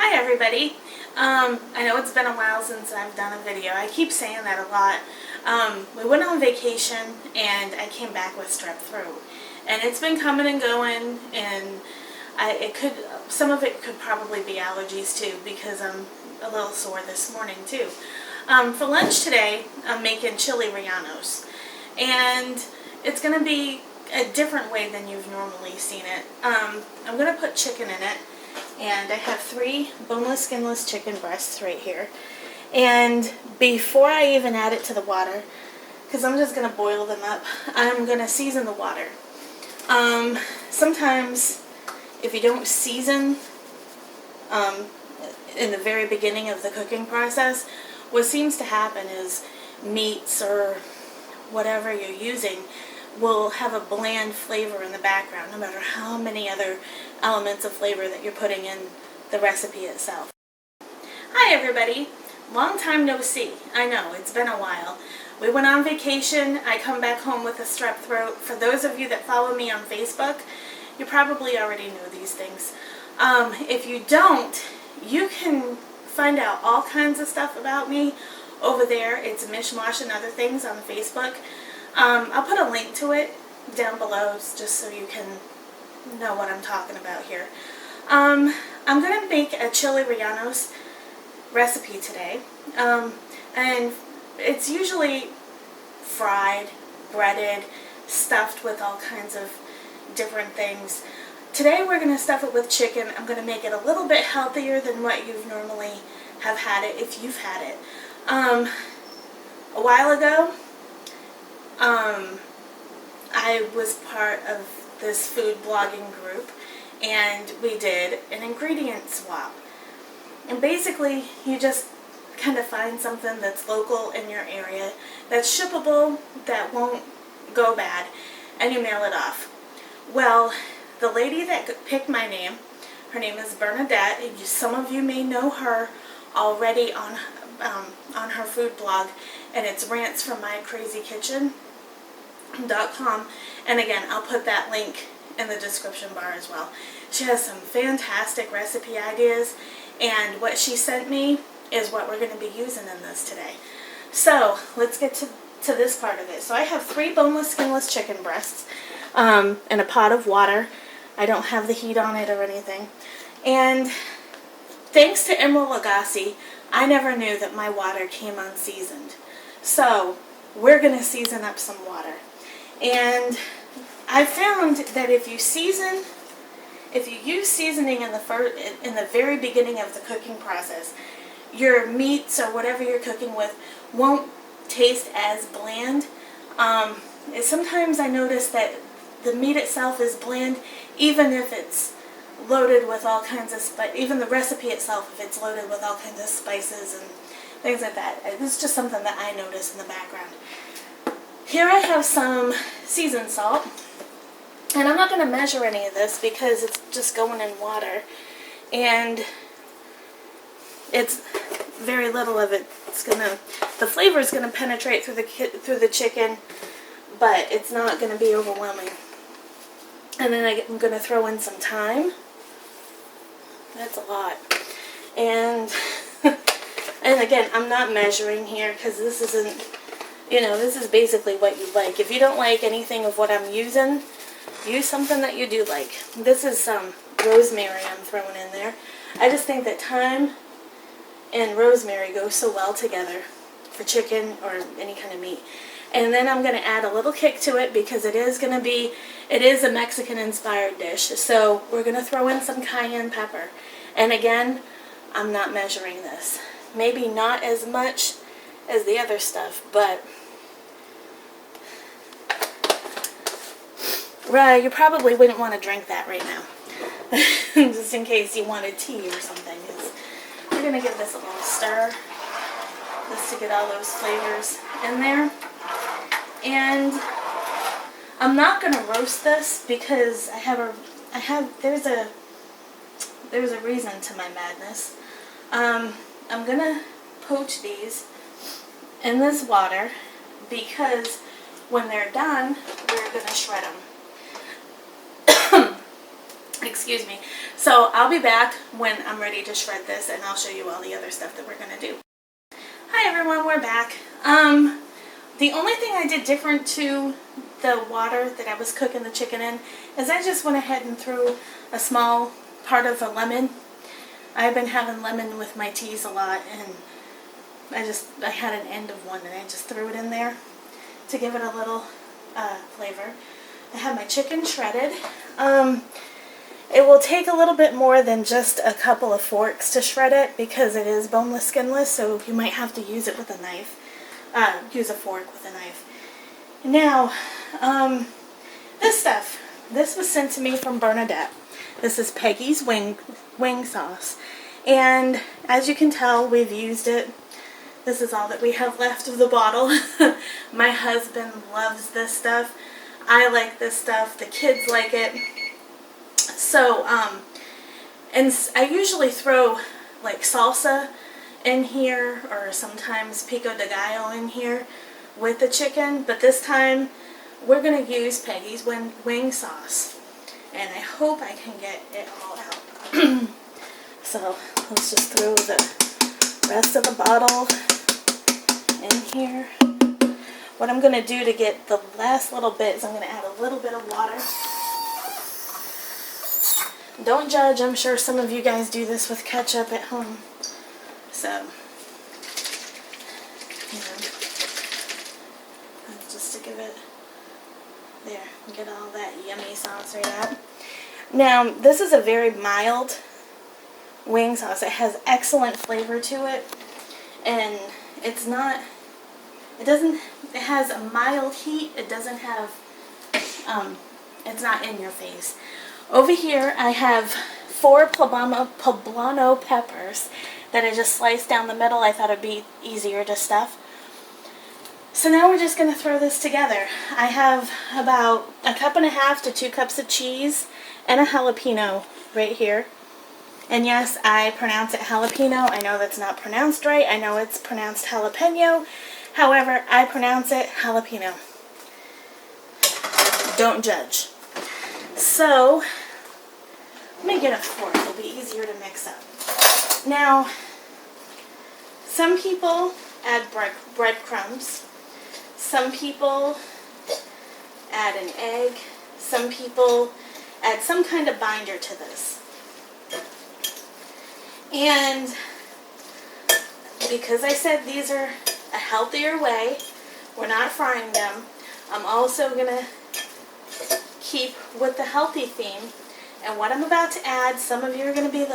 Hi everybody. I know it's been a while since I've done a video. I keep saying that a lot. We went on vacation and I came back with strep throat. And it's been coming and going, and some of it could probably be allergies too, because I'm a little sore this morning too. For lunch today, I'm making Chile Rellenos. And it's going to be a different way than you've normally seen it. I'm going to put chicken in it. And I have 3 boneless, skinless chicken breasts right here. And before I even add it to the water, because I'm just going to boil them up, I'm going to season the water. Sometimes if you don't season in the very beginning of the cooking process, what seems to happen is meats or whatever you're using will have a bland flavor in the background, no matter how many other elements of flavor that you're putting in the recipe itself. Hi everybody, long time no see. I know, it's been a while. We went on vacation. I come back home with a strep throat. For those of you that follow me on Facebook, you probably already know these things. If you don't, you can find out all kinds of stuff about me over there. It's Mishmawshandotherthings on Facebook. I'll put a link to it down below just so you can know what I'm talking about here. I'm going to make a Chile Rellenos recipe today. And it's usually fried, breaded, stuffed with all kinds of different things. Today we're going to stuff it with chicken. I'm going to make it a little bit healthier than what you've normally have had it, if you've had it. A while ago, I was part of this food blogging group, and we did an ingredient swap. And basically, you just kind of find something that's local in your area, that's shippable, that won't go bad, and you mail it off. Well, the lady that picked my name, her name is Bernadette, and some of you may know her already on her food blog, and it's rantsfrommycrazykitchen.com, and again, I'll put that link in the description bar as well. She has some fantastic recipe ideas, and what she sent me is what we're going to be using in this today. So let's get to this part of it. So I have 3 boneless, skinless chicken breasts in a pot of water. I don't have the heat on it or anything. And thanks to Emerald Lagasse, I never knew that my water came unseasoned. So we're going to season up some water. And I found that if you use seasoning in the very beginning of the cooking process, your meats or whatever you're cooking with won't taste as bland. Sometimes I notice that the meat itself is bland, even if it's loaded with all kinds of even the recipe itself, if it's loaded with all kinds of spices and things like that. It's just something that I notice in the background. Here I have some seasoned salt, and I'm not going to measure any of this because it's just going in water, and it's very little of it. The flavor is going to penetrate through the chicken, but it's not going to be overwhelming. And then I'm going to throw in some thyme. That's a lot. And and again, I'm not measuring here because this isn't, this is basically what you like. If you don't like anything of what I'm using, use something that you do like. This is some rosemary I'm throwing in there. I just think that thyme and rosemary go so well together for chicken or any kind of meat. And then I'm going to add a little kick to it because it is a Mexican inspired dish. So we're going to throw in some cayenne pepper. And again, I'm not measuring this. Maybe not as much as the other stuff, but right, you probably wouldn't want to drink that right now. Just in case you wanted tea or something. We're going to give this a little stir just to get all those flavors in there. And I'm not going to roast this because there's a reason to my madness. I'm going to poach these in this water because when they're done, we're going to shred them. Excuse me. So I'll be back when I'm ready to shred this, and I'll show you all the other stuff that we're going to do. Hi everyone, we're back. The only thing I did different to the water that I was cooking the chicken in is I just went ahead and threw a small part of a lemon. I've been having lemon with my teas a lot, and I had an end of one and I just threw it in there to give it a little flavor. I have my chicken shredded. It will take a little bit more than just a couple of forks to shred it because it is boneless, skinless, so you might have to use it with a knife. Use a fork with a knife. Now, this was sent to me from Bernadette. This is Peggy's wing sauce. And as you can tell, we've used it. This is all that we have left of the bottle. My husband loves this stuff. I like this stuff. The kids like it. So, and I usually throw like salsa in here, or sometimes pico de gallo in here with the chicken, but this time we're going to use Peggy's wing sauce, and I hope I can get it all out. So let's just throw the rest of the bottle in here. What I'm going to do to get the last little bit is I'm going to add a little bit of water. Don't judge, I'm sure some of you guys do this with ketchup at home. So, just to give it, there, get all that yummy sauce right out. Now, this is a very mild wing sauce. It has excellent flavor to it, and it has a mild heat. It doesn't have, it's not in your face. Over here, I have 4 poblano peppers that I just sliced down the middle. I thought it'd be easier to stuff. So now we're just going to throw this together. I have about 1.5 cups to 2 cups of cheese and a jalapeno right here. And yes, I pronounce it jalapeno. I know that's not pronounced right. I know it's pronounced jalapeno. However, I pronounce it jalapeno. Don't judge. So, let me get a fork. It'll be easier to mix up. Now, some people add breadcrumbs. Some people add an egg. Some people add some kind of binder to this. And because I said these are a healthier way, we're not frying them, I'm also going to keep with the healthy theme. And what I'm about to add, some of you are going to be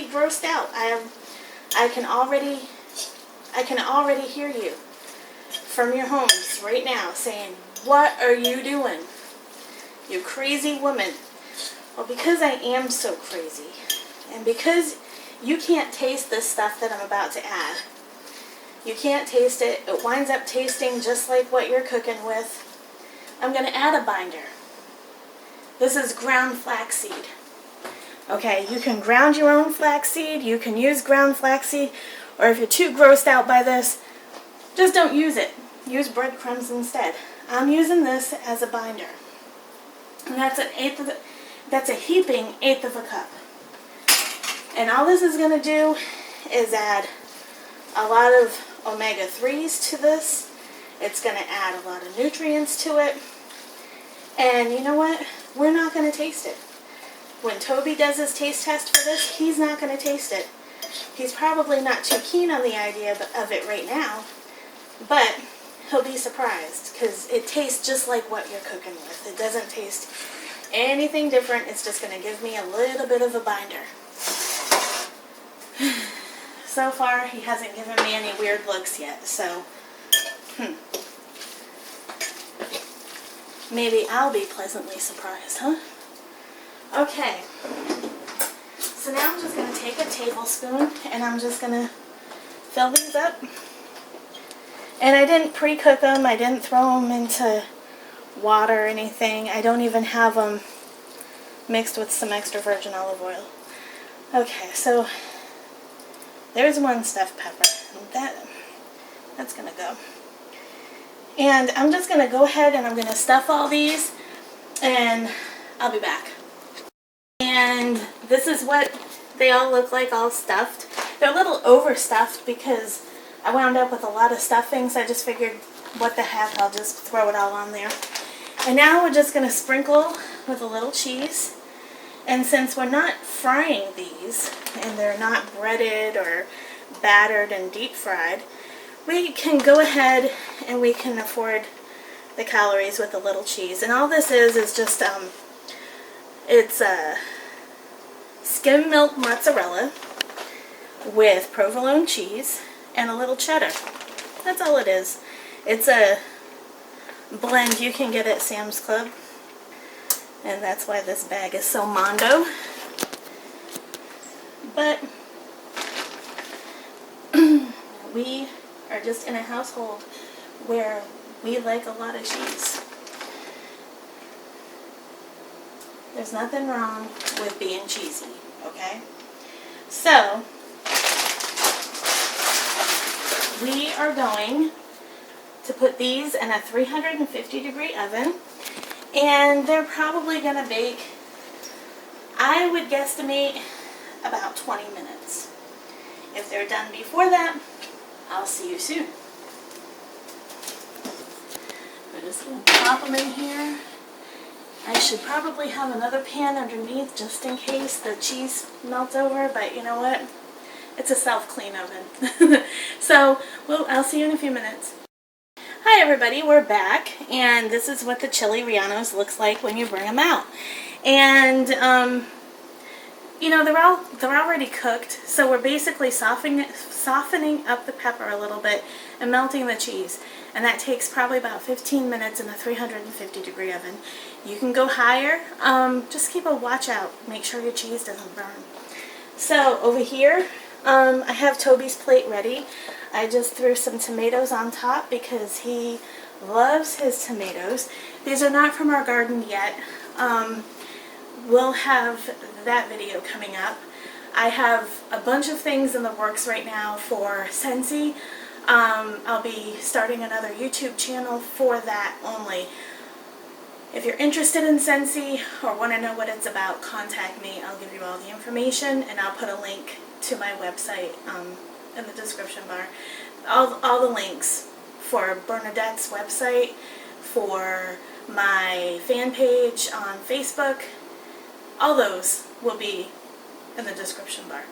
grossed out. I can already hear you from your homes right now saying, "What are you doing? You crazy woman." Well, because I am so crazy, and because you can't taste this stuff that I'm about to add. You can't taste it. It winds up tasting just like what you're cooking with. I'm going to add a binder. This is ground flaxseed. Okay, you can ground your own flaxseed. You can use ground flaxseed. Or if you're too grossed out by this, just don't use it. Use breadcrumbs instead. I'm using this as a binder. And that's a heaping 1/8 of a cup. And all this is going to do is add a lot of omega-3s to this. It's going to add a lot of nutrients to it. And you know what? We're not going to taste it. When Toby does his taste test for this, he's not going to taste it. He's probably not too keen on the idea of it right now, but he'll be surprised because it tastes just like what you're cooking with. It doesn't taste anything different. It's just going to give me a little bit of a binder. So far, he hasn't given me any weird looks yet, so maybe I'll be pleasantly surprised, huh? Okay, so now I'm just going to take a tablespoon and I'm just going to fill these up. And I didn't pre-cook them. I didn't throw them into water or anything. I don't even have them mixed with some extra virgin olive oil. Okay, so there's one stuffed pepper. That's going to go. And I'm just going to go ahead and I'm going to stuff all these, and I'll be back. And this is what they all look like, all stuffed. They're a little overstuffed because I wound up with a lot of stuffings. I just figured, what the heck, I'll just throw it all on there. And now we're just going to sprinkle with a little cheese. And since we're not frying these, and they're not breaded or battered and deep fried, we can go ahead and we can afford the calories with a little cheese. And all this is just, it's skim milk mozzarella with provolone cheese and a little cheddar. That's all it is. It's a blend you can get at Sam's Club. And that's why this bag is so mondo. But we are just in a household where we like a lot of cheese. There's nothing wrong with being cheesy, okay? So, we are going to put these in a 350-degree oven, and they're probably going to bake, I would guesstimate, about 20 minutes. If they're done before that, I'll see you soon. We're just going to pop them in here. I should probably have another pan underneath just in case the cheese melts over, but you know what? It's a self-clean oven. So, I'll see you in a few minutes. Hi everybody, we're back, and this is what the Chile Rellenos looks like when you bring them out. And, you know, they're already cooked, so we're basically softening up the pepper a little bit and melting the cheese. And that takes probably about 15 minutes in a 350-degree oven. You can go higher, just keep a watch out. Make sure your cheese doesn't burn. So over here, I have Toby's plate ready. I just threw some tomatoes on top because he loves his tomatoes. These are not from our garden yet. We'll have that video coming up. I have a bunch of things in the works right now for Scentsy. I'll be starting another YouTube channel for that only. If you're interested in Scentsy or want to know what it's about, contact me. I'll give you all the information, and I'll put a link to my website in the description bar. All the links for Bernadette's website, for my fan page on Facebook, all those will be in the description bar.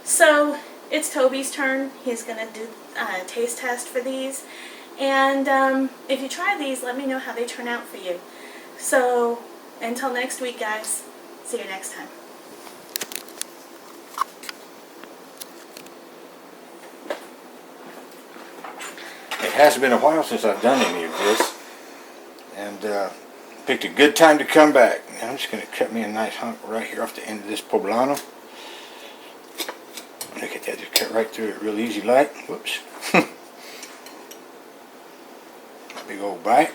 So it's Toby's turn. He's going to do a taste test for these. And if you try these, let me know how they turn out for you. So until next week, guys. See you next time. It has been a while since I've done any of this, and picked a good time to come back. Now I'm just going to cut me a nice hunk right here off the end of this poblano. Look at that, just cut right through it real easy like. Whoops. Big old bite.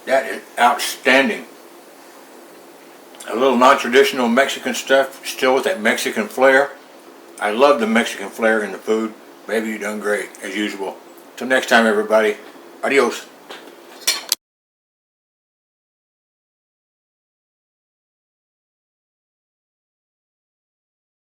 That is outstanding. A little non-traditional Mexican stuff, still with that Mexican flair. I love the Mexican flair in the food. Baby, you done great, as usual. Till next time, everybody. Adios.